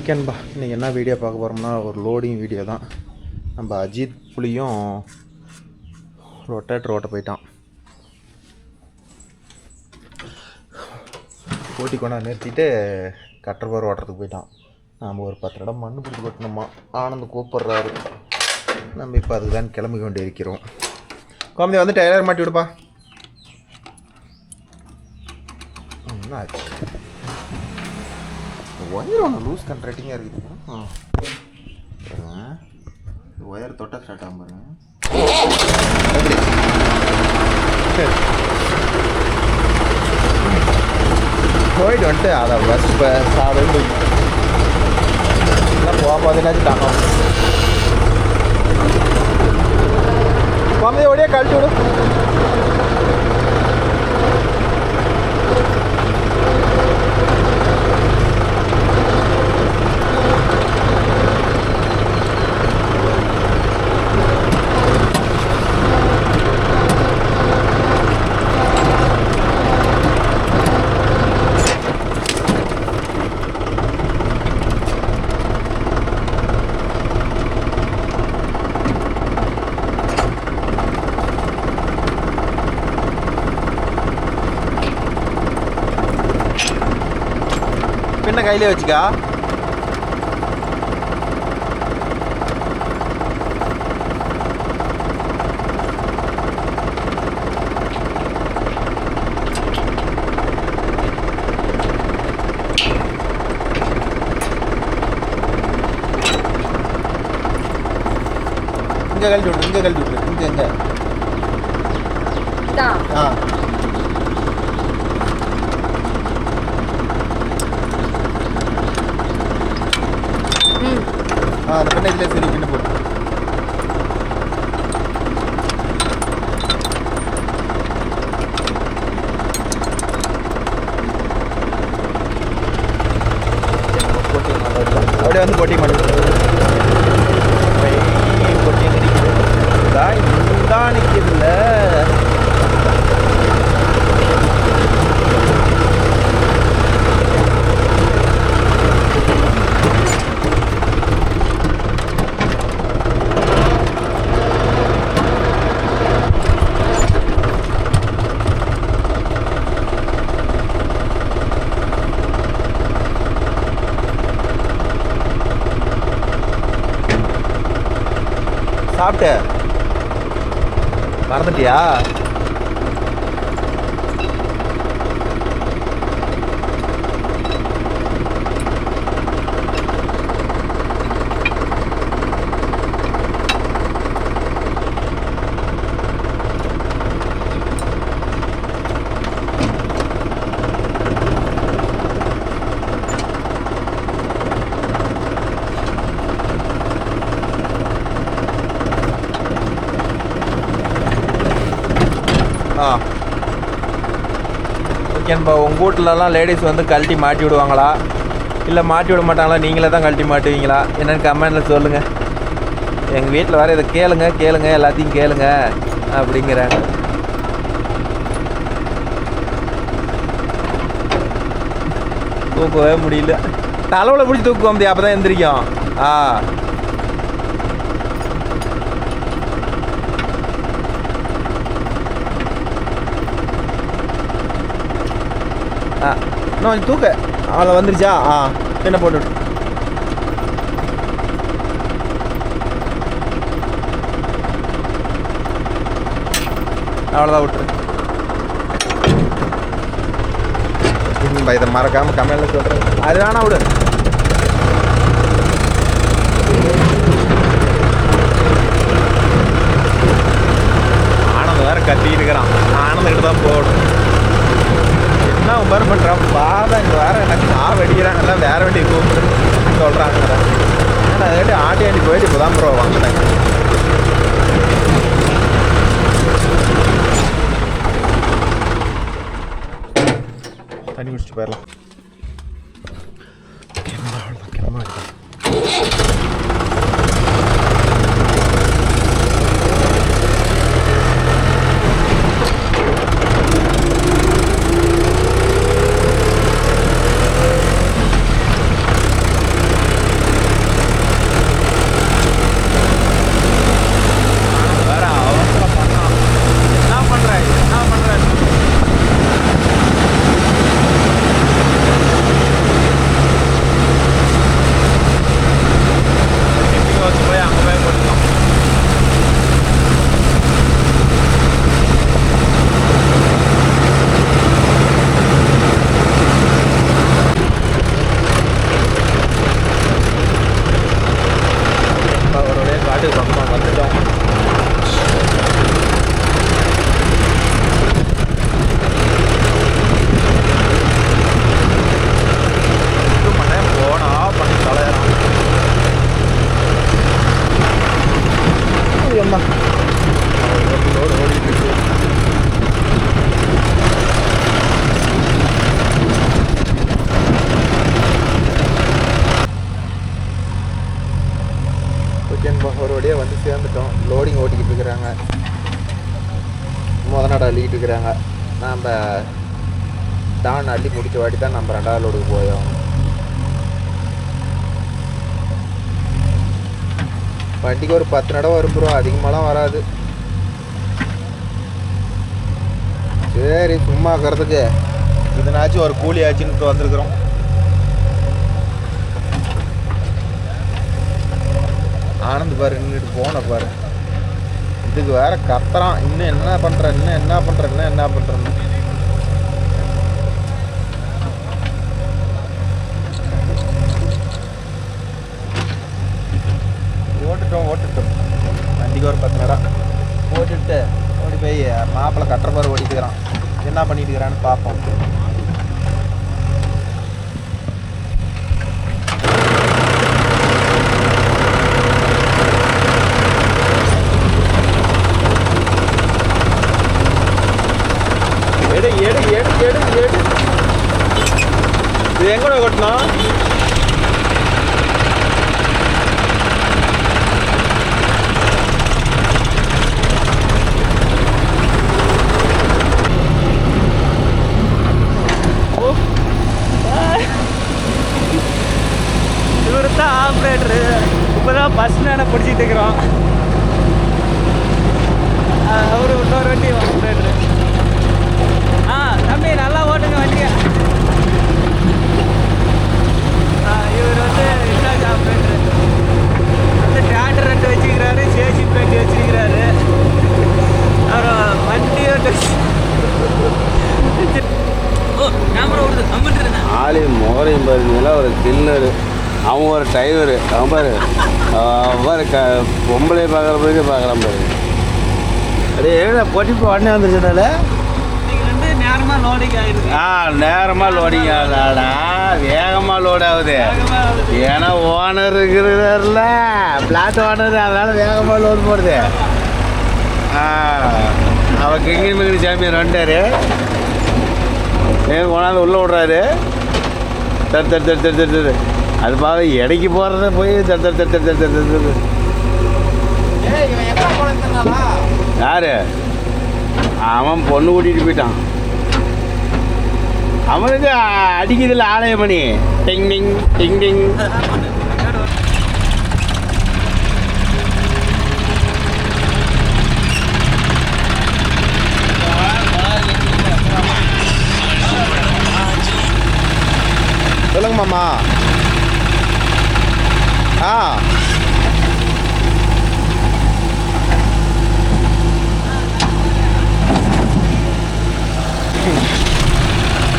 ஓகேன்பா, இன்றைக்கி என்ன வீடியோ பார்க்க போகிறோம்னா ஒரு லோடிங் வீடியோ தான். நம்ம அஜித் புலியும் ரொட்டேட்டர் ஓட்ட போயிட்டான். ஓட்டி கொண்டா நிறுத்திட்டு கட்டர் பார் ஓட்டுறதுக்கு போயிட்டான். நம்ம ஒரு 10 இடம் மண்ணு பிடிச்சி கொட்டணுமா. ஆனந்த் கூப்பிட்றாரு. நம்ம இப்போ அதுக்கு தான் கிளம்பி கொண்டு இருக்கிறோம். குழந்தை வந்து டயர் மாட்டி விடுப்பா. என்ன ஆச்சு? ஒயர் ஒன்று லூஸ் கண்ட்ராக்டிங்காக இருக்குதுங்க. ஒயர் தொட்டால் ஸ்டார்ட் ஆகும் பாருங்க. சரி போயிட்டு வந்துட்டு அதை பஸ் இப்போ சாப்பிட்டு எல்லாம் போகாதேனாச்சும் தாங்க. குழந்தைய ஓடியே கழட்டி விடும். பின்ன கையிலே வச்சுக்கா. இங்கே கழட்டி விட்ரு, இங்கே கழட்டி விட்ரு, இங்கே எங்கே அந்த பெண்ணை இதில் சரி பின்ன போடு. அப்படியே வந்து போட்டி மாட்டேன் போட்டி தான் நிற்கிறதுல. சாப்பிட்ட மறந்துட்டியா? ஓகேன்பா, உங்கள் வீட்டிலலாம் லேடிஸ் வந்து கழட்டி மாட்டி விடுவாங்களா இல்லை மாட்டி விட மாட்டாங்களா? நீங்களே தான் கழட்டி மாட்டுவீங்களா என்னென்னு கமெண்டில் சொல்லுங்கள். எங்கள் வீட்டில் வர இதை கேளுங்க எல்லாத்தையும் கேளுங்க அப்படிங்கிறாங்க. தூக்கவே முடியல. தலைவில் பிடிச்சி தூக்குவோம் முடியும், அப்போ தான் எந்திரிக்கும். இன்னும் தூக்க அவளை வந்துருச்சா? என்ன போட்டு அவ்வளோதான் விட்டுரு. இதை மறக்காம கமெண்ட்ல சொல்கிறேன். அது வேணா விடு. ஆனந்த் வேற கத்திக்கிட்டு இருக்கிறான். ஆனந்துக்கிட்ட தான் போகணும். என்ன உமர் பண்ணுறான் பாதா. இங்கே வேறு எனக்கு வெடிக்கிறாங்க. எல்லாம் வேறு வண்டி கூப்பிட்டு சொல்கிறாங்க. ஏன்னா அதுக்காட்டி ஆட்டி ஆண்டி போயிட்டு இப்போ தான் ப்ரோ வாங்கினேன். தண்ணி குடிச்சிட்டு போயிடலாம். கிளம்ப ஒரு வழியாக வந்து சேர்ந்துட்டோம். லோடிங் ஓட்டிக்கிட்டு இருக்கிறாங்க, நட அள்ளிக்கிட்டு இருக்கிறாங்க. நம்ம டான் அள்ளி முடிச்ச வாட்டி தான் நம்ம 2வது லோடுக்கு போயோம். வண்டிக்கு ஒரு 10 நடை வரும் ப்ரோ, அதிகமாகலாம் வராது. சரி, சும்மா இருக்கிறதுக்கு இதனாச்சும் ஒரு கூலி ஆச்சுன்னு வந்திருக்கிறோம். ஆனந்த் பாரு நின்றுட்டு போன பாரு, இதுக்கு வேற கத்துறான், இன்னும் என்ன பண்ற, இன்னும் என்ன பண்ற, இன்னும் என்ன பண்றேன்னு. ஓட்டுட்டோம் வண்டிக்கு ஒரு 10 நடை ஓட்டிட்டு ஓடி போய் மாப்பிள்ளை கட்டுற பாரு ஓடிட்டுக்கிறான். என்ன பண்ணிட்டு இருக்கிறான்னு பார்ப்போம். எடு எடு எடு எடு எடு இது எங்கூட கொட்டணும். இவர் தான் ஆப்ரேட்டரு. இப்போதான் பஸ் ஸ்டாண்டை பிடிச்சிட்டு இருக்கிறோம். அவரு இன்னொரு வண்டி ஆப்ரேட்டரு. தம்பி நல்லா ஓட்டுங்க வண்டியை. இவர் வந்து இன்சார்ஜ் ஆப்ரேட்டரு. வந்து டிராக்டர் 2 வச்சுக்கிறாரு, சேசி பேட்டி வச்சுக்கிறாரு. அப்புறம் வண்டியோட கேமரா ஓடுது கம்மிட்டு ஆளி முகரையும் பாருங்களா, ஒரு கில்லரு, அவன் ஒரு டிரைவரு, அவன் பாரு பொம்பளை பார்க்குற போய் பார்க்குறான் பாரு. அப்படியே பொட்டி உடனே வந்துருச்சுனால நேரமாக லோடிங் ஆகிடுது. நேரமாக லோடிங் ஆகுதாடா, வேகமாக லோட் ஆகுது. ஏன்னா ஓனர் இருக்கிறார்ல, பிளாட் ஓனர், அதனால் வேகமாக லோடு போடுது. அவன் கிங்கி மிங்கி சாமியார் வந்துட்டார், கொண்டாந்து உள்ளே விட்றாரு. தரு தரு தரு தரு தரு தரு அது பார்க்க இடைக்கு போகிறத போய் தரு தரு தரு தரு தரு தரு தரு. யாரு அவன் பொண்ணு கூட்டிகிட்டு போயிட்டான். அவனுக்கு அடிக்குதில்ல ஆலயமணி, டிங் டிங் டிங் டிங். சொல்லுங்க மாமா.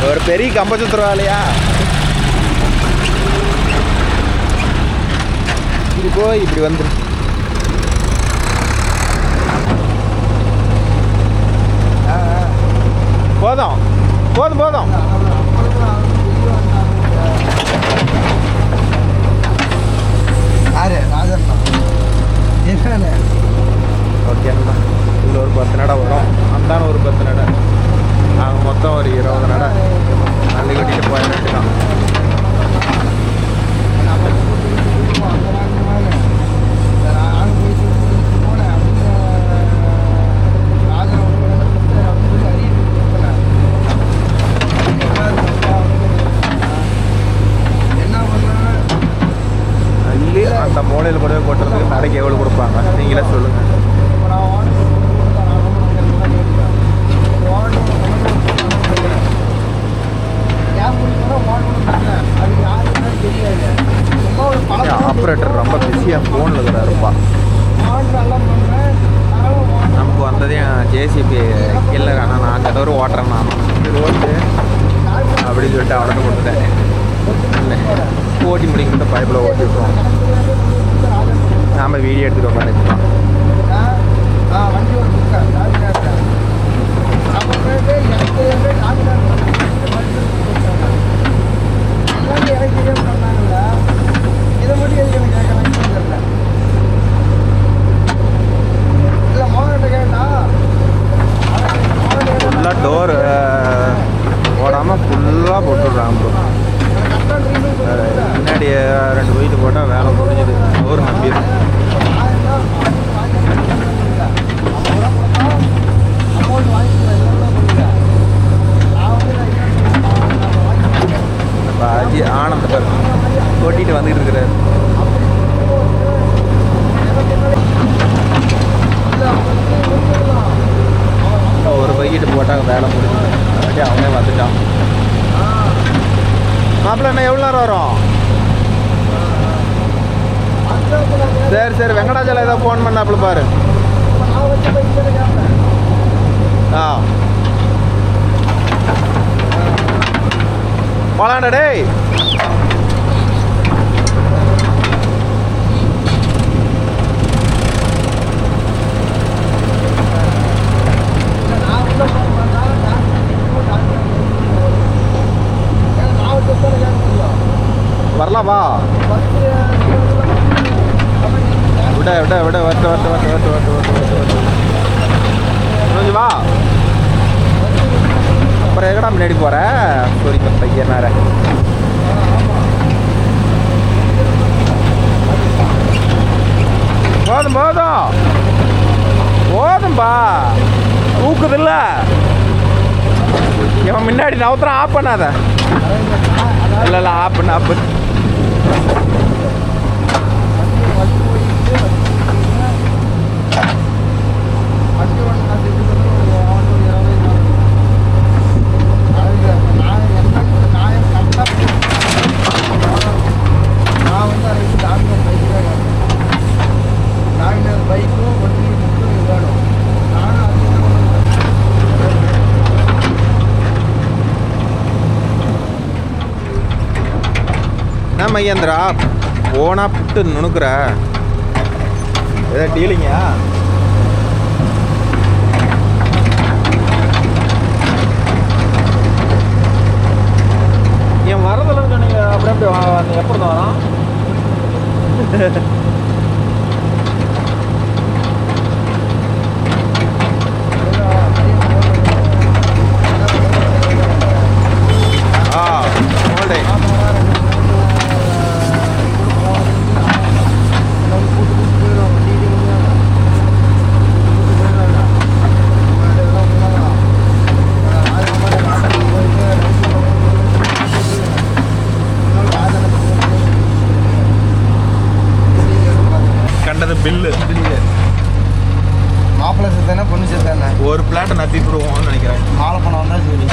ஒரு பெரிய கம்ப சுத்துறாலையா, இது போய் இப்படி வந்துரு. போதும் போதும் போதும். ஓகேண்ணா, இதில் ஒரு 10 நடை வரும், அந்தான ஒரு 10 நடை, நாங்கள் மொத்தம் ஒரு 20 நடை அள்ளி கட்டிட்டு போய வேண்டியதான். அள்ளி அந்த மூலையில் கூட கொட்டுறதுக்கு நடைக்கு எவ்வளோ கொடுப்பாங்க நீங்களே சொல்லுங்கள். ஆப்ரேட்டர் ரொம்ப பிஸியாக ஃபோனில் இருக்கிறாருப்பா. நமக்கு வந்ததையும் ஜேசிபி கில்லர், ஆனால் நான் ஏதோ ஒரு ஓட்டுறேன், நான் இது ஓட்டு அப்படின்னு சொல்லிட்டு அவனை கொடுத்துட்டேன். ஓட்டி முடிக்கிட்ட பைப்பில் ஓட்டி விட்டுருவோம். நாம் வீடியோ எடுத்துகிட்டு உட்காந்துக்கலாம். ஃபுல்லாக டோர் போடாமல் ஃபுல்லாக போட்டுடுறாங்க ப்ரோ. முன்னாடி 2 வீட்டு போட்டால் வேலை முடிஞ்சுது. டோர் நம்பிடும். ஆனந்த் பாரு ஓட்டிட்டு வந்துட்டு இருக்கிறாரு. ஒரு பைக்கிட்டு போட்டாங்க வேலை முடிஞ்சு. அவனே வந்துட்டான். மாப்பிள்ள என்ன எவ்வளோ நேரம் வரும்? சரி சரி வெங்கடாச்சலம் ஏதோ ஃபோன் பண்ணாப்புல பாரு. ஆ போலாண்டா டேய். வரலாம் வா. விட விட விட வரட்டு வரட்டு வரட்டு வரட்டு வரட்டு வரட்டு வரட்டு கொஞ்சம் வா. அப்புறம் எங்கடா முன்னாடி போகிற? சோரி பையன் நேர போதும் போதும் போதும்பா. ஊக்குதில்ல இவன் முன்னாடி நவுத்துறான். ஆஃப் பண்ணாத. இல்லை இல்லை ஆஃப் பண்ண ஆஃப் பண்ணு. மகேந்திரா போனா புட்டு நுணுக்குற ஏதோ டீலிங்க. என் வரதில்லைன்னு சொன்னீங்க. அப்படி அப்படி எப்போ தான் வரோம்? பில்லு மாப்பிள்ளை சேர்த்தானே பொண்ணு சேர்த்தானே ஒரு பிளாட்டை நத்திட்டுருவோம்னு நினைக்கிறேன். மாலை பணம் வந்தால் சரி.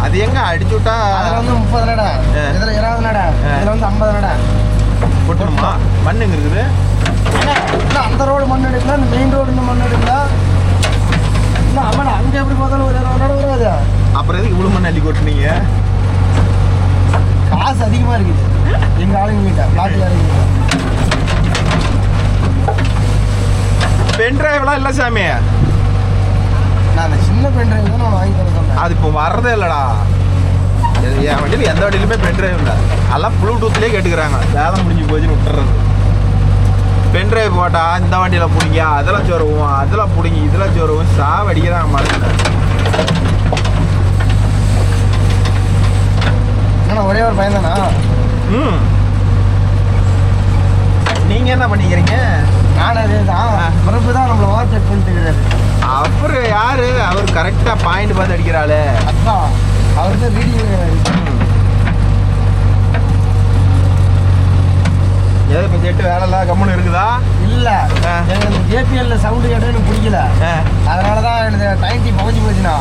அது எங்க அடிச்சு விட்டா அதில் வந்து 30 நடை, இதில் 20 நடை, இதில் வந்து 50 நடை போட்டுருமா. மண் எங்க இருக்குது? இல்லை அந்த ரோடு மண் எடுக்கல, இந்த மெயின் ரோடு இந்த மண் எடுக்கல. இல்லை ஆமாடா அங்கே எப்படி பார்த்தாலும் ஒரு 20 நடை வராது. அப்புறம் எதுக்கு இவ்வளோ மண் அள்ளி கொட்டுனீங்க? காசு அதிகமாக இருக்குது எங்கள் ஆளுங்க கிட்ட, பிளாட்டில் இறங்கிட்ட. பென் டிரைவ்லாம் இல்லை சாமி. நான் அந்த சின்ன பென் டிரைவ் தான் நான் வாங்கி தர சொன்னேன். அது இப்போ வர்றதே இல்லைடா. என் வண்டியில் எந்த வண்டியிலுமே பென் டிரைவ் இல்லை. அதெல்லாம் ப்ளூடூத்லேயே கேட்டுக்கிறாங்க. வேலை முடிஞ்சு போச்சுன்னு விட்டுறது. பென் டிரைவ் போட்டால் இந்த வண்டியில் பிடிங்க, அதெல்லாம் சொருவோம், அதெல்லாம் பிடிங்கி இதெல்லாம் சொருவோம். சாவடிக்கிறாங்க மனசில். ஏன்னா ஒரே ஒரு பையன் தானா? ம் நீங்கள் என்ன பண்ணிக்கிறீங்க? நான் அதே தான் பிறப்பு தான் நம்மளை ஓவர் செக் பண்ணிட்டு. அவரு யாரு? அவர் கரெக்டாக பாயிண்ட் பார்த்து அடிக்கிறாள். அதான் அவர் தான் வீடியோ. ஏதோ இப்போ செட்டு வேலை இல்லை கம்முன்னு இருக்குதா? இல்லை எனக்கு இந்த ஜேபிஎல்ல சவுண்டு கேட்டால் எனக்கு பிடிக்கல. அதனால தான் எனக்கு 90 பகுதி போச்சுண்ணா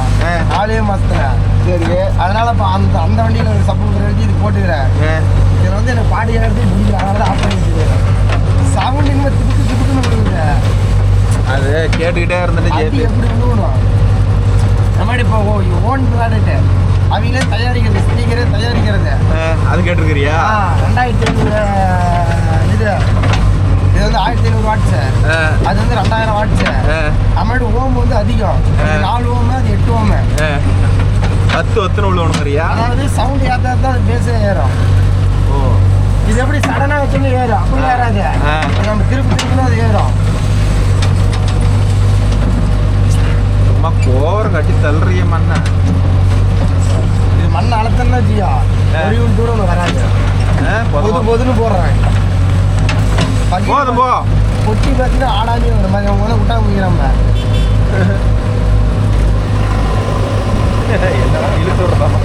4 மாதத்துல. சரி அதனால இப்போ அந்த அந்த வண்டியில் ஒரு சப்போர்ட் எடுத்து இது போட்டுக்கிறேன். இதில் வந்து எனக்கு பாடி எடுத்து பிடிக்கல. அதனால தான் ஆஃப் பண்ணிட்டு சவுண்ட் இனிமேல் திப்புக்கு திப்புக்குன்னு விழுகுது. அது கேட்டுக்கிட்டே இருந்துட்டு அது எப்படி விழுவணும்? இந்த மாதிரி இப்போ ஓன் ப்ராடக்ட்டு அவங்களே தயாரிக்கிறது, ஸ்பீக்கரே தயாரிக்கிறது. அது கேட்டிருக்கிறியா? 2500 இது வந்து 1500 வாட்ஸு. அது வந்து 2000 வாட்ஸு. அம்மாடி ஓம் வந்து அதிகம். 4 ஓம், அது 8 ஓம். 10 ஒத்துன்னு விழுவணுங்கிறியா? அதாவது சவுண்ட் ஏற்ற அது பேஸே ஏறும். ஓ இது எப்படி சடனாக வச்சுன்னு ஏறும்? அப்படி ஏறாது. நம்ம திருப்பி திருப்பினா அது ஏறும். சும்மா கோரம் கட்டி தள்ளுறிய மண்ணை. இது மண்ணை அழுத்தம்னா வச்சியா ஒரு தூரம் வராது. பொதுன்னு போடுறேன். போதும் போ. கொட்டி பார்த்தீங்கன்னா ஆடாமி ஒரு மாதிரி அவங்க விட்டா முடிக்கிறோம். என்ன இழுத்து விடுறோம்.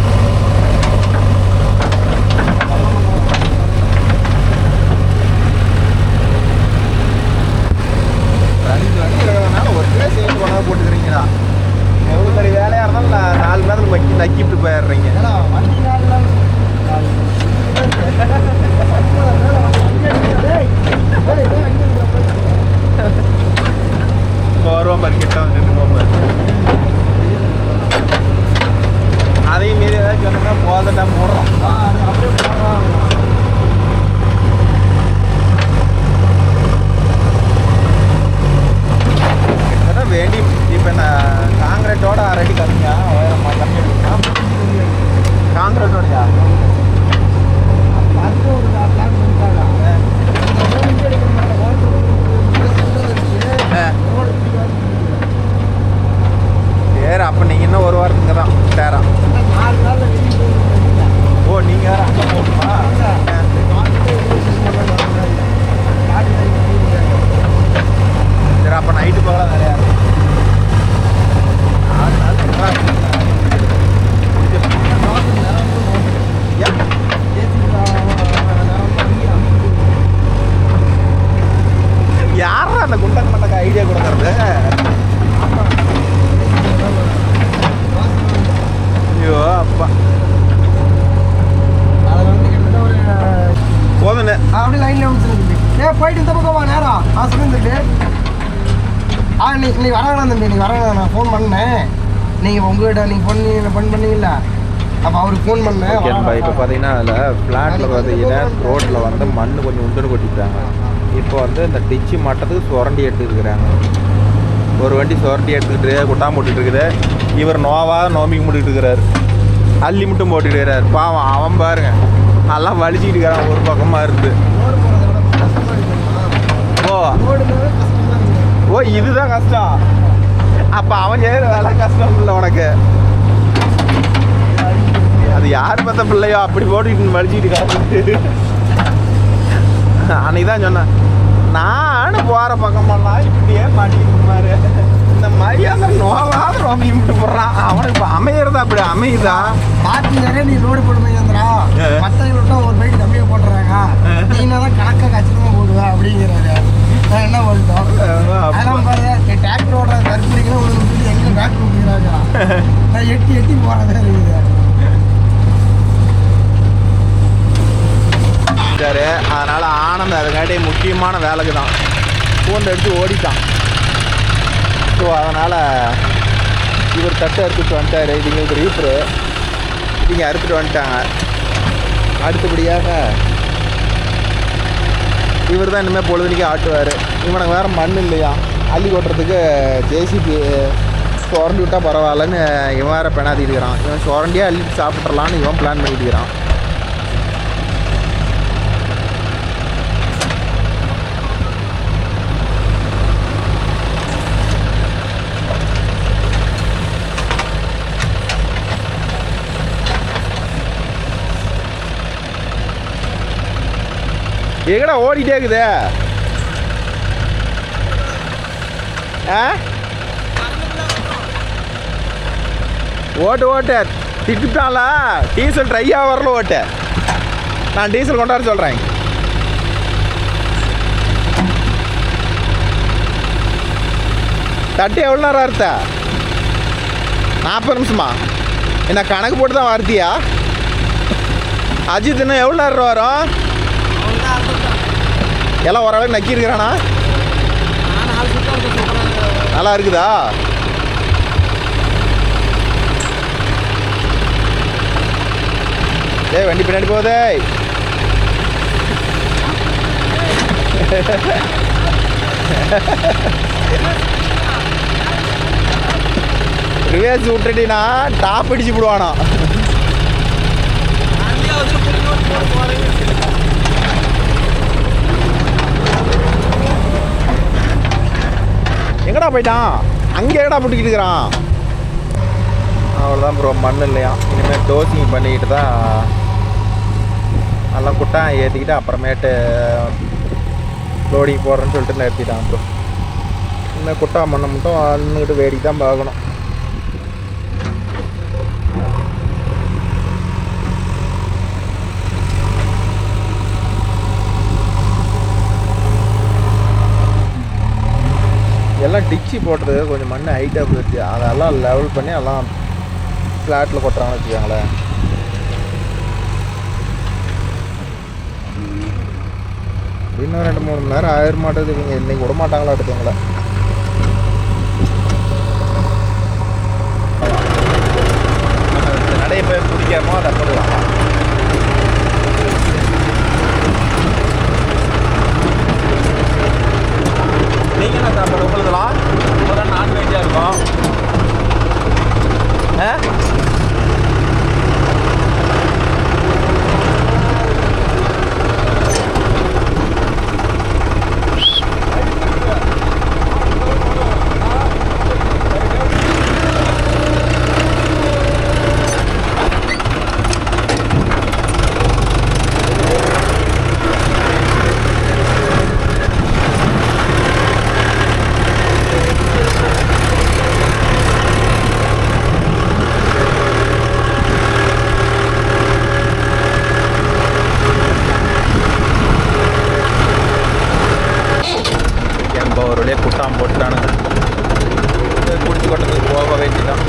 போயிட்டு இந்த பக்கம் வா நேரம் சொல்லியிருந்துட்டு நீ வரவேணாம் தம்பி நீ வரவேணாம் நான் ஃபோன் பண்ணேன் நீங்கள் உங்கள்கிட்ட நீங்கள் ஃபோன் பண்ணீங்கல்ல அப்போ அவருக்கு ஃபோன் பண்ணேன் இப்போ பார்த்தீங்கன்னா அதில் ஃப்ளாட்டில் பார்த்தீங்கன்னா ரோட்டில் வந்து மண் கொஞ்சம் உண்டுன்னு கொட்டிட்டாங்க. இப்போ வந்து இந்த டிச்சு மட்டத்துக்கு சுரண்டி எடுத்துருக்குறாங்க. ஒரு வண்டி சுரண்டி எடுத்துக்கிட்டு குட்டாம் போட்டுட்டு இருக்குது. இவர் நோம்பிக்கு போட்டுக்கிட்டு இருக்கிறாரு. அள்ளி மட்டும் போட்டுக்கிட்டு இருக்கிறார். பாவம் அவன் பாருங்க நல்லா வலிச்சிக்கிட்டு இருக்கிறான் ஒரு பக்கமாக இருந்து. ஓ இதுதான் கஷ்டம். அப்போ அவன் செய்கிற வேலை கஷ்டம் இல்லை உனக்கு. அது யார் பார்த்த பிள்ளையோ அப்படி போட்டுக்கிட்டு வலிச்சிக்கிட்டு காத்துட்டு அன்னைக்கு தான் சொன்னேன் நானும் போகிற பக்கமெல்லாம் இப்படியே மாட்டிக்கிட்டு இந்த மரியாதை நோவாத ரோம்பி விட்டு போடுறான். அவனுக்கு இப்போ அமையிறதா அப்படி அமையுதா பார்த்திங்கன்னா நீ லோடு போட்டு மையந்திரா மற்றவங்கள்ட்ட ஒரு பைக் கம்மியாக போட்டுறாங்க நீனா தான் கணக்காக கச்சிதமாக போடுவேன் அப்படிங்கிறாரு. நான் என்ன பண்ணிட்டோம் அதெல்லாம் பாரு டிராக்டர் ஓடுற கருப்பிடிக்கலாம் உங்களுக்கு எங்கே டிராக்டர் ஓட்டுகிறாங்க நான் எட்டி போகிறதா இருக்குது. சரி அதனால் ஆனந்த் அதுக்காட்டி முக்கியமான வேலைக்கு தான் பூண்டை எடுத்து ஓடிட்டான். ஸோ அதனால் இவர் தட்டு அறுத்துட்டு வந்துட்டார். இது எங்களுக்கு ரீப்பரு இவங்க அறுத்துட்டு வந்துட்டாங்க. அடுத்தபடியாக இவர் தான் இனிமேல் பொழுதுனிக்கு ஆட்டுவார். இவனுக்கு வேறு மண் இல்லையா அள்ளி கொட்டுறதுக்கு ஜேசிபி சுரண்டி விட்டால் பரவாயில்லன்னு இவன் வேறு பெணாத்திட்டு இருக்கிறான். இவன் சுரண்டியாக அள்ளி சாப்பிட்றலான்னு இவன் பிளான் பண்ணிட்டு இருக்கிறான். எங்கடா ஓடிட்டே இருக்குது ஓட்டு திட்டுட்டால டீசல் ட்ரையாக வரல ஓட்டு. நான் டீசல் கொண்டாட சொல்கிறேன். தட்டு எவ்வளோ நேரம் அறுத்த 40 நிமிஷமா என்ன கணக்கு போட்டு தான் வருத்தியா அஜித் இன்னும் எவ்வளோ நேரம் வரும் எல்லாம் ஓரளவுக்கு நக்கி இருக்கிறானா நல்லா இருக்குதா ஏய் வண்டி பின்னாடி போதே ரிவேர்ஸ் விட்டுட்டீங்கன்னா டாப் அடிச்சு விடுவானா எங்கடா போயிட்டான் அங்கே எங்கடா போட்டுக்கிட்டு இருக்கிறான் அவ்வளோதான் ப்ரோ மண் இல்லையா இனிமேல் டோசிங் பண்ணிக்கிட்டு தான் நல்லா குட்டான் ஏற்றிக்கிட்டு அப்புறமேட்டு லோடிங் போடுறேன்னு சொல்லிட்டு நிறுத்திட்டான் ப்ரோ இனிமேல் குட்டா மண்ணை மட்டும் அண்ணுக்கிட்டு வேடிக்கை தான் பார்க்கணும் எல்லாம் டிச்சி போட்டது கொஞ்சம் மண் ஹைட்டாக போயிடுச்சு அதெல்லாம் லெவல் பண்ணி எல்லாம் ஃப்ளாட்டில் கொட்டுறாங்கன்னு வச்சுக்கோங்களேன் இன்னும் 2-3 மணி நேரம் ஆயிர மாட்டேது இவங்க இன்னைக்கு விட மாட்டாங்களா எடுத்தவங்கள நடைய போய் பிடிக்காமோ அதை பண்ணலாம் நீங்கள் என்ன சாப்பாடு உங்களுக்குலாம் ஒரு நான்வெஜ்ஜாக இருக்கும் ஒரு வழியாக குட்டாம் போட்டுட்டானுங்க குடிச்சு கொட்டதுக்கு போக வேண்டிதான்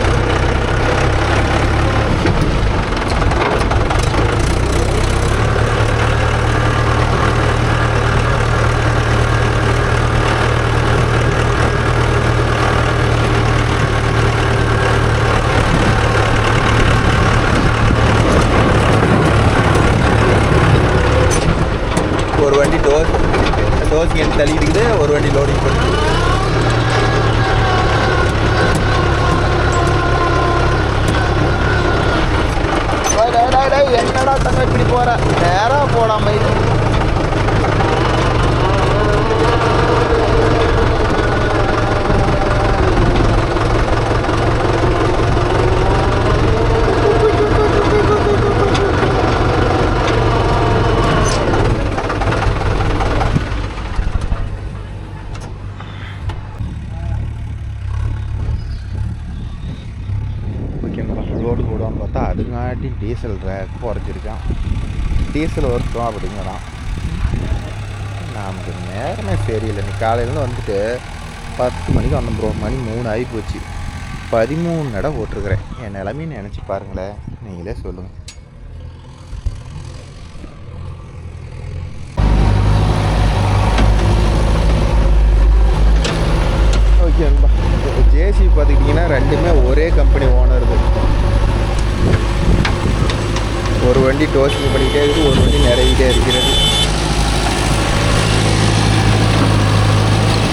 டோஸ் என் தள்ளிட்டு ஒரு வண்டி லோடிங் போட்டு. என்னடா தங்க இப்படி போற, நேரா போடாம லோடு போடுவான்னு பார்த்தா அதுங்காட்டி டீசல் ரேட் குறைச்சிருக்கான். டீசல் ஒர்க்கும் அப்படிங்கிறான். நமக்கு நேரமே சரியில்லை. நீ காலையிலேருந்து வந்துட்டு 10 மணிக்கு வந்தோம் ப்ரோ. மணி 3 ஆகி போச்சு. 13 நட போட்டிருக்கிறேன். என் நிலமையை நினச்சி பாருங்களேன், நீங்களே சொல்லுங்கள். ஓகேங்களா, இப்போ ஜேசிபி பார்த்துக்கிட்டிங்கன்னா ரெண்டுமே ஒரே கம்பெனி ஓனருது. ஒரு வண்டி டோஸ்டிங் பண்ணிக்கிட்டே இருக்குது, ஒரு வண்டி நிறையிட்டே இருக்கிறது.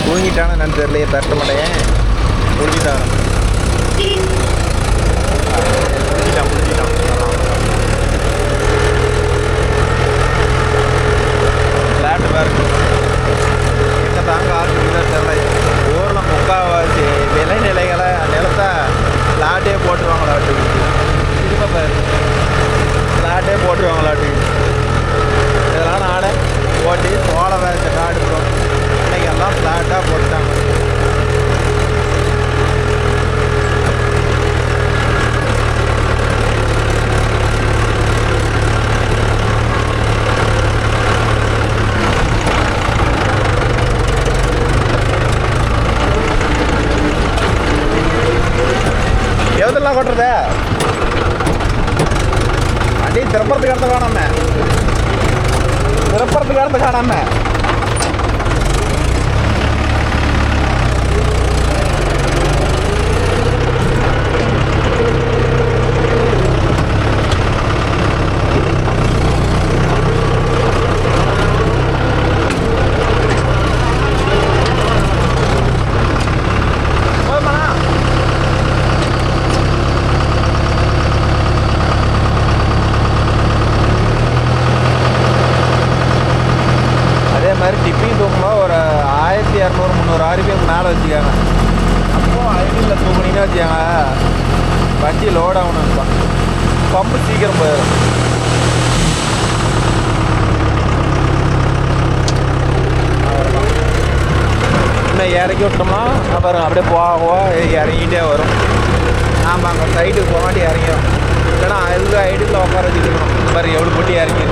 தூங்கிட்டானு நான் தெரியலையே, தட்ட மாட்டேன். முடிஞ்சிட்டான் ஃப்ளாட்டு பாருங்க, எங்கே தாங்க ஆரம்பிக்கிறதா தெரியல. ஊரில் முக்கால்வாசி விளைநிலைகளை நிலத்தை ஃப்ளாட்டே போட்டுருவாங்களாட்டு. திரும்ப பாரு, ஃப்ளாட்டே போட்டுருவாங்களாட்டு. இதெல்லாம் நானே ஓட்டி சோள வேச்ச காடு போகிறோம். இன்னைக்கு எல்லாம் ஃப்ளாட்டாக போட்டுட்டாங்க. எவ்வளோலாம் கொட்டுறது அடி திருப்பறதுக்கு இடத்த காணாம, திருப்பறதுக்கு இடத்த காணாம. மாதிரி டிப்பிங் தூக்கும்போது ஒரு 1200-300 RPM மேலே வச்சுக்காங்க. அப்போது ஐடியில் தூக்குனீங்கன்னா வச்சுக்காங்க வண்டி லோட் ஆகணும்ப்பா. பம்பு சீக்கிரம் போயிடும். இன்னும் இறக்கி விட்டோம்னா அப்புறம் அப்படியே போக இறங்கிட்டே வரும். நாம் அங்கே சைட்டுக்கு போகாட்டி இறங்கிடும். இல்லைன்னா அதுக்கு ஐடியில் உட்கார வச்சுக்கணும். இந்த மாதிரி எவ்வளோ போட்டி இறங்கி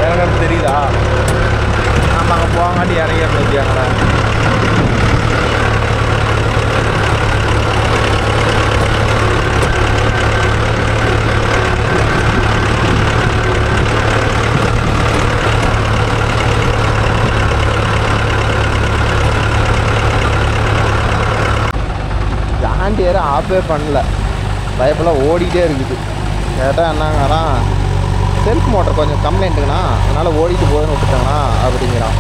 இறங்கிறது தெரியுதா? நம்ம அங்கே போகாட்டி இறங்கிட்டு வச்சுக்காங்களா. ஜாண்டியரை ஆஃபே பண்ணல, பைப்பெல்லாம் ஓடிக்கிட்டே இருக்குது. கேட்டால் என்னங்கன்னா செல்ஃப் மோட்டர் கொஞ்சம் கம்ப்ளைண்ட்டுங்கண்ணா, அதனால் ஓடிட்டு போதுன்னு விட்டுட்டாங்கண்ணா அப்படிங்கிறான்.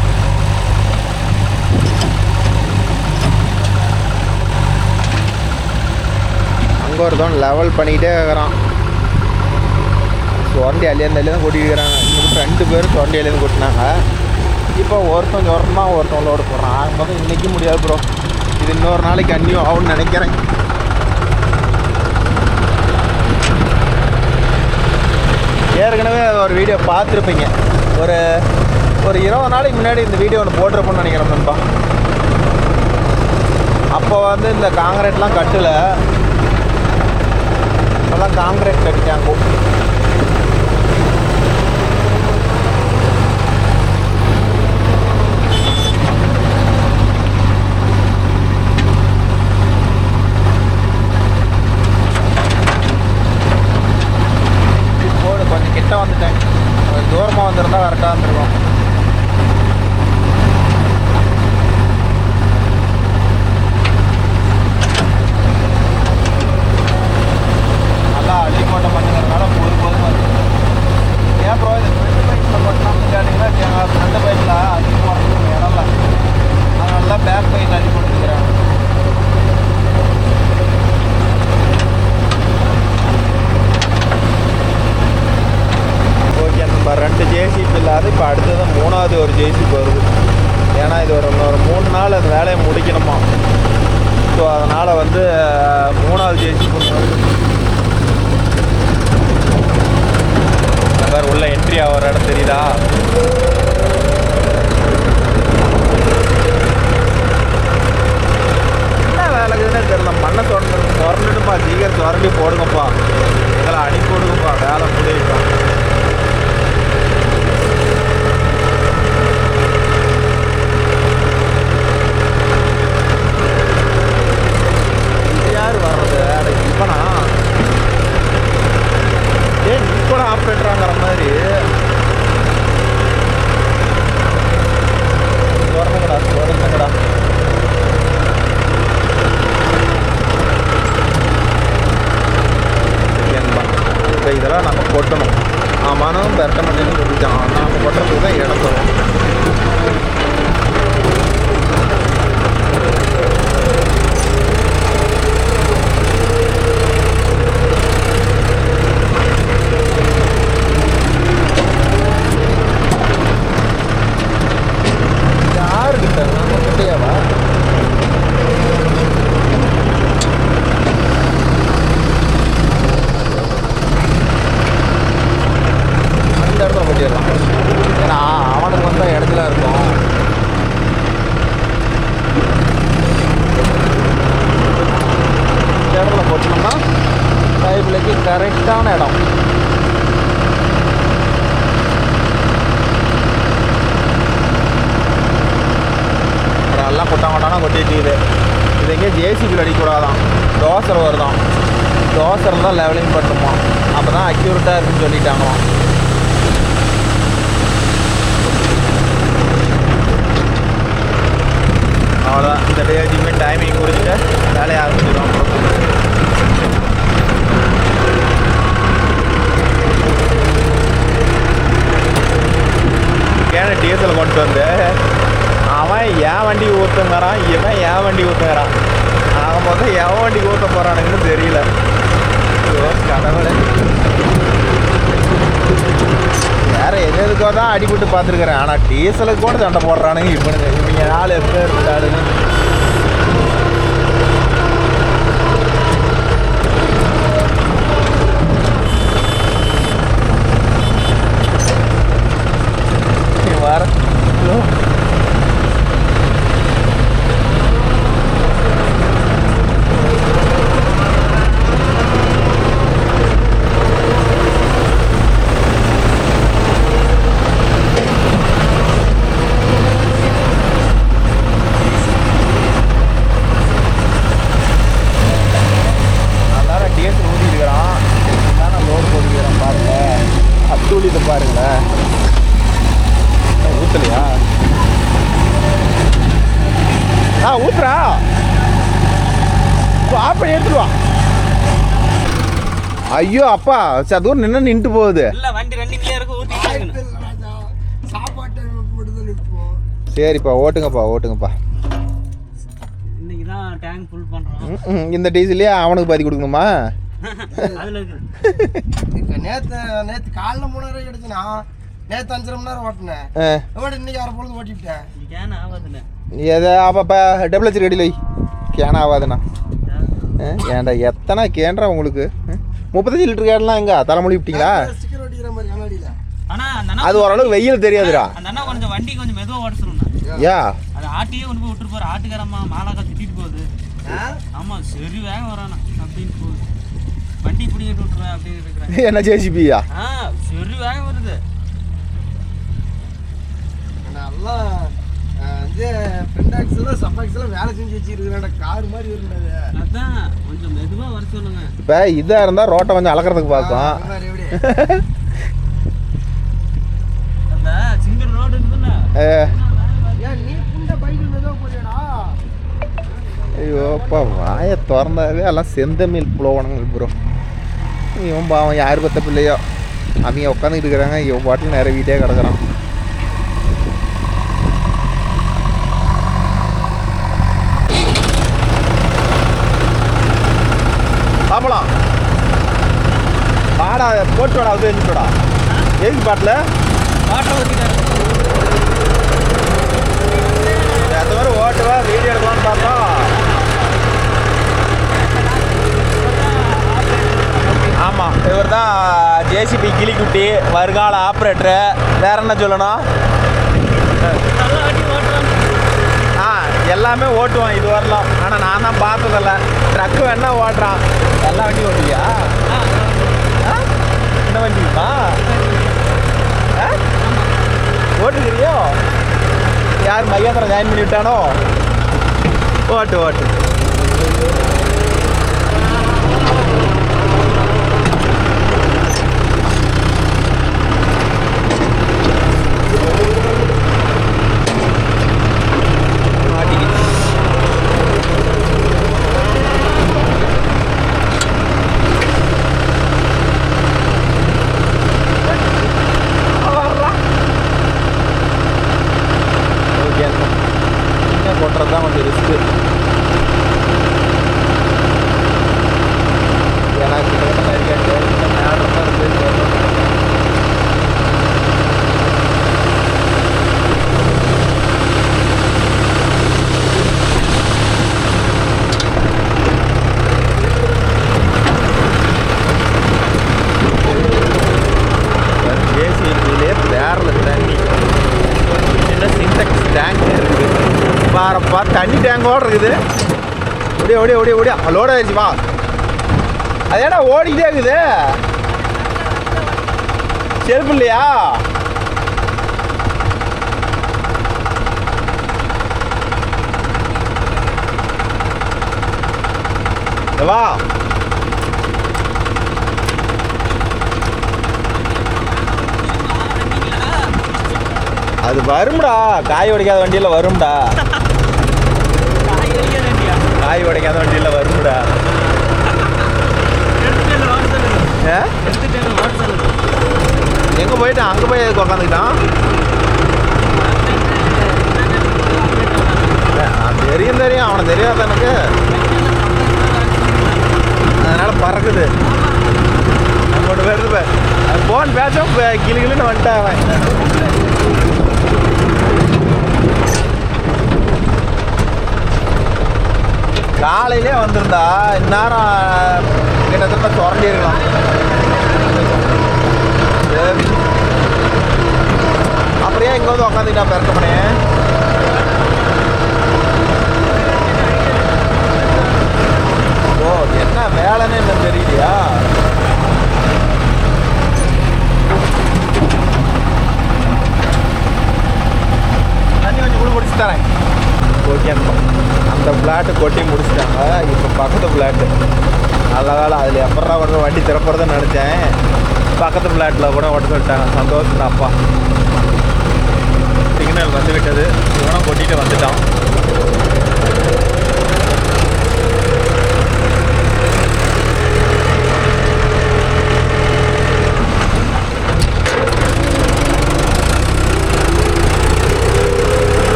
அங்கே ஒருத்தவன் லெவல் பண்ணிக்கிட்டே இருக்கிறான். சொரண்டி அள்ளியாந்து தான் கொட்டிட்டு இருக்கிறாங்க. இன்னும் 2 பேரும் சொரண்டி அள்ளியாந்து கொட்டினாங்க. இப்போ ஒருத்தன் சொரண்டா ஒருத்தவன் லோடு போடுறான். ஆக மொத்தம் இன்றைக்கி முடியாது ப்ரோ, இது இன்னொரு நாளைக்கு கன்னியூ ஆகும்னு நினைக்கிறேன். ஏற்கனவே ஒரு வீடியோ பார்த்துருப்பீங்க, ஒரு 20 நாளைக்கு முன்னாடி இந்த வீடியோ ஒன்று போட்டிருப்போன்னு நினைக்கிறேன் நண்பா. அப்போ வந்து இந்த காங்கிரீட்லாம் கட்டலை, இப்போல்லாம் காங்கிரீட் கட்டிட்டாங்க. கொஞ்சம் கிட்ட வந்துட்டேன், தூரமாக வந்திருந்தா கரெக்டாக வந்துருக்கோம். நல்லா அள்ளி போட்ட பண்ணுங்கிறதுனால போதும் வருது. ஏன் ப்ரோ இது ஃப்ரண்ட் பைப்பில் போட்டோம்னு கேட்டிங்கன்னா ஃப்ரண்ட் பைப்பில் அதிகமாக ஜேசிபி இல்லாத இப்போ அடுத்தது 3வது ஒரு ஜேசிபி வருது. ஏன்னா இது ஒரு 3 நாள் அந்த வேலையை முடிக்கணுமா. ஸோ அதனால் வந்து 3வது ஜேசிபி வருது. வேறு உள்ள என்ட்ரி ஆகிற இடம் தெரியுதா? என்ன வேலைக்குதுன்னே தெரியல. மண்ணை திறந்துட்டுப்பா, சீக்கிரம் திறண்டி போடுங்கப்பா, எங்களை அனுப்பி போடுங்கப்பா, வேலை முடியும். யார் வர்றது வேலைக்கு? இப்போனா நீ கூட ஆப்ரேட்டராங்கிற மாதிரி வரணுங்கடா. இப்போ இதெல்லாம் நம்ம கொட்டணும். ஆமாம், பெரட்ட மாட்டேன்னு சொல்லிட்டான். நம்ம கொட்டுறதுக்கு தான் இடம் தரும். ஏன்னா அவனுக்கு வந்த இடத்துல இருக்கும். இந்த இடத்துல போட்டோம்னா பைப்லைக்கு கரெக்டான இடம். எல்லாம் கொட்ட மாட்டானா கொட்டி வச்சுக்குது. இது எங்கேயும் ஜேசிபியில் அடிக்கூடாதான், டோசர் வருதான். டோசர் தான் லெவலிங் பண்ணுமா, அப்போ தான் அக்யூரேட்டாக இருக்குன்னு சொல்லிட்டாங்களாம். அவ்வளோதான். இந்த டேஜுமே டைமிங் குறிச்சிட்டு வேலையை ஆரம்பிச்சிடும். ஏன்னா டீசல் கொண்டு வந்து அவன் என் வண்டி ஊற்றுங்கிறான், இவன் என் வண்டி ஊற்றுங்கிறான். அவன் மொத்தம் எவன் வண்டிக்கு ஊற்ற போகிறானுங்கன்னு தெரியல. கடவுளே, வேற எதுக்கோ தான் அடிபட்டு பார்த்துருக்குறேன். ஆனால் டீசலுக்கு கூட சண்டை போடுறானுங்க இவங்க 4 பேர் இருந்தாலுங்க. வர பாருங்களேன், ஊத்தலையா? ஊத்துறா, ஆஃப் பண்ணி எடுத்துருவா. ஐயோ அப்பா, சதூர் நின்றுட்டு போகுது. சரிப்பா, ஓட்டுங்கப்பா. இந்த டீசல்லே அவனுக்கு பாதி கொடுக்கணுமா? நேத்து காலைல 3000 கிடைச்சுனா, நேத்து 5.5 மணி நேரம் ஓட்டினேன். இன்னைக்கு 1/2 பொழுது ஓட்டிவிட்டேன். எதை அப்போ டபுள் ஹெச் ரெடியில் கேன் ஆகாதுண்ணா. ஏன்டா எத்தனை கேன்றா உங்களுக்கு? 35 லிட்டர் கேன்லாம் எங்க தலைமொழி விட்டீங்களா? அது ஓரளவுக்கு வெயில் தெரியாதுடா. கொஞ்சம் வண்டி கொஞ்சம் மெதுவா ஓட சொல்லுங்க. யா அது ஆட்டியே கொண்டு போய் விட்டுட்டு போற. ஆட்டுக்காரம்மா மாலாக்கா திட்டிட்டு போகுது. ஆமா, சரி வேகம் வரானா அப்படின்னு போகுது. வண்டி பிடிக்கிட்டு விட்டுருவேன் அப்படின்னு இருக்கிறேன். என்ன ஜேசிபியா? சரி வேகம் வருது. நல்லா வேலை செஞ்சு வச்சிருக்கிறேன். கார் மாதிரி இருந்தது. அதான் கொஞ்சம் மெதுவா வர சொல்லுங்க. இப்ப இதா இருந்தா ரோட்டை கொஞ்சம் அளக்கிறதுக்கு பார்க்கும். அந்த சிங்கிள் ரோடு இருக்குல்ல, நீ புண்ட பைக்கில் மெதுவா போறியடா. ஐயோப்பா, வாயை திறந்தாவே எல்லாம் செந்தமிழ் புலவனுங்க ப்ரோ. இவன் பாவம் யார் பத்த பிள்ளையோ, அவங்க உட்காந்துக்கிட்டு இருக்கிறாங்க, இவன் பாட்டில் நிறைய வீட்டே கிடக்குறான். சாப்பிடலாம் வாடா, போட்டு வாடா, அது எழுந்துட்டோடா. எதுக்கு பாட்டில் வாட்டர் ஊற்றிட்டாரு. அந்த மாதிரி ஓட்டுவா வீடியோ எடுக்கலாம்னு பார்த்தா ஆமாம் இவர் தான் ஜேசிபி கிளிக்குட்டி வருங்கால ஆப்ரேட்டரு. வேற என்ன சொல்லணும்? நல்லா வாட்டி ஓட்டுறான். எல்லாமே ஓட்டுவான் இது வரலாம். ஆனால் நான் தான் பார்த்ததில்ல. ட்ரக்கு வேணா ஓட்டுறான். எல்லா வண்டியும் ஓட்டுவியா? என்ன வண்டிப்பா ஓட்டுக்கிறியோ? யார் மையாத்திரம் ஜாயின் பண்ணி விட்டானோ? ஓட்டு ஓட்டு. கொட்டுறது தான் கொஞ்சம் ரிஸ்க்கு. ஏன்னா கிட்டத்தட்ட நிறைய நேரம் தான் இருக்குது. ஜேசிபிலே வேரில் தண்ணி சின்ன சின்டெக்ஸ் டேங்க் இருக்குது. பாரப்பா தண்ணி டேங்கோடு இருக்குது. ஓடியா ஓடியா ஓடியா ஓடியா லோட ஆயிடுச்சு வா. அதேடா ஓடிக்கிட்டே இருக்குது. செருப்பு இல்லையா? வா அது வரும்டா. காய் உடைக்காத வண்டியில் வரும்டா. காய் உடைக்காத வண்டியில் வரும்டா. எங்கே போயிட்டான்? அங்கே போய் உட்காந்துக்கிட்டான். தெரியும் தெரியும் அவனை தெரியாத எனக்கு. அதனால் பறக்குது. நம்மளோட வருது ஃபோன் பேசும் கிளி கிளின்னு வந்துட்டான் அவன். காலையிலே வந்திருந்தா இந்நேரம் கிட்டத்தட்ட சுரண்டி இருக்கலாம். அப்படியே இங்கே வந்து உக்காந்துக்கிட்டா பெருக்கமனே. ஓ என்ன வேலைன்னு என்ன தெரியலையா? தண்ணி கொஞ்சம் கூட குடிச்சு தரேன். ஓகே அந்த ஃப்ளாட்டு கொட்டி முடிச்சிட்டாங்க. இப்போ பக்கத்து ஃப்ளாட்டு நல்ல வேலை. அதில் எப்படா வந்து வண்டி திறப்புறதுன்னு நினச்சேன். பக்கத்து ஃப்ளாட்டில் கூட ஓட்ட சொல்லிட்டாங்க. சந்தோஷம் அப்பா. சிக்னல் வந்து விட்டது. இவனும் கொட்டிட்டு வந்துட்டான்.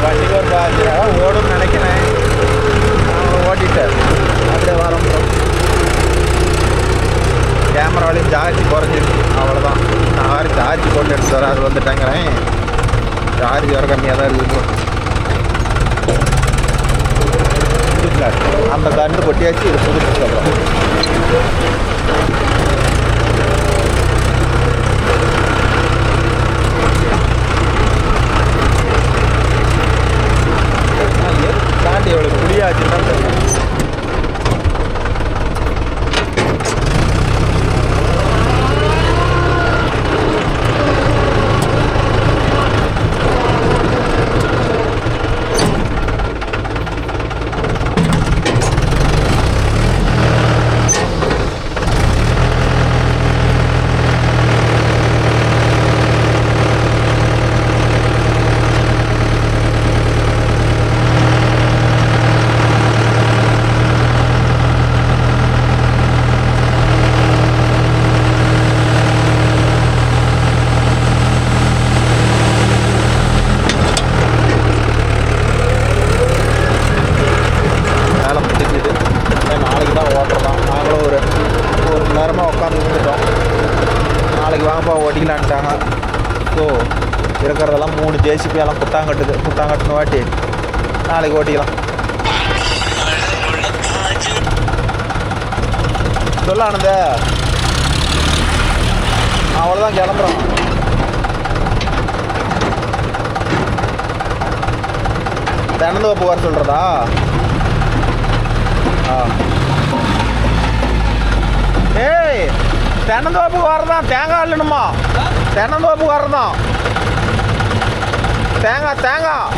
வண்டிக்கு ஒரு 5 ரூபா ஓடும்னு நினைக்கிறேன். ஓட்டிட்டு அப்படியே வரோம். கேமராவிலையும் சார்ஜ் குறைஞ்சிருச்சு. அவ்வளோதான். நான் வேறு சார்ஜ் போட்டு எடுத்து வர அது வந்துட்டேங்கிறேன். சார்ஜ் வர கம்மியாக தான் இருக்குது. புது ஃப்ளாட் அந்த கண்டு கொட்டியாச்சு. இது புதுசு சொல்கிறோம். தாண்டி எவ்வளோ புளியாச்சுன்னா தெரியல. ஸோ இருக்கிறதெல்லாம் 3 ஜேசிபி எல்லாம் குட்டாங்கட்டுன வாட்டி நாளைக்கு ஓட்டிக்கலாம். சொல்ல ஆனந்த அவ்வளோதான் கிளம்புறோம். தென்னந்தோப்பு வர சொல்கிறதா? ஏய் தென்னந்தோப்பு வரதான் தேங்காய் இல்லைனுமா? தென்னந்தோப்பு வரதான் தேங்காய்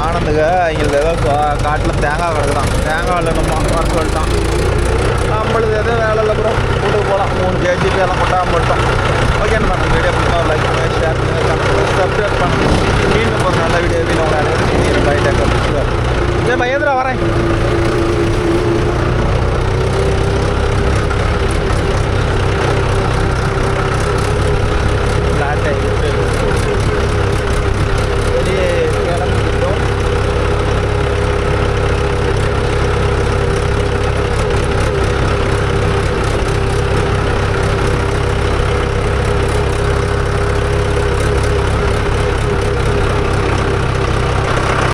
ஆனந்துங்க எங்களுக்கு ஏதோ காட்டில் தேங்காய் கிடக்குதான். தேங்காய் இல்லைனுமா வர சொல்லிட்டான். நம்மளுக்கு எதுவும் வேலை இல்லை ப்ரோ. வீட்டுக்கு போகலாம். 3 கேஜிபி எல்லாம் கொண்டாமல் போட்டோம். ஓகே நம்ம வீடியோ பிடிச்சா லைக் பண்ணுங்கள், ஷேர் பண்ணுங்கள், சப்ஸ்கிரைப் பண்ணுங்கள். மீண்டும் ஒரு நல்ல வீடியோவில் உங்களை அனைவரும் பை டேக்கர். ஏன் மகேந்திரா வரேன்.